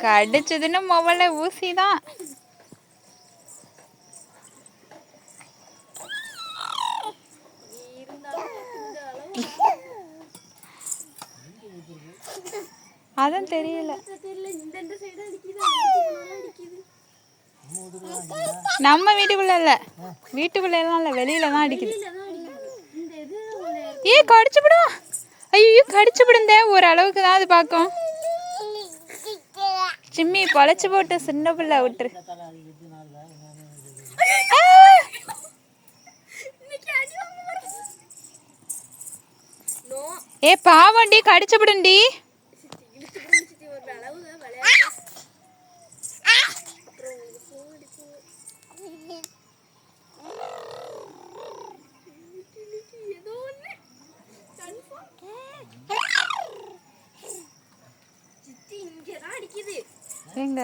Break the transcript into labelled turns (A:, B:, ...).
A: கடிச்சதுன்னு முதல்ல ஊசி தான். அதான் தெரியல. நம்ம வீட்டுக்குள்ள இல்ல, வீட்டுக்குள்ள எல்லாம் இல்ல, வெளியில தான் அடிக்குது. கடிச்சு விடும். ஐயோ கடிச்சு விடுந்த ஒரு அளவுக்கு தான் அது பார்க்கும். சிம்மி பொழைச்சு போட்டு சின்ன பிள்ளை விட்டுரு. பாவண்டி கடிச்சு விடுண்டி. எங்க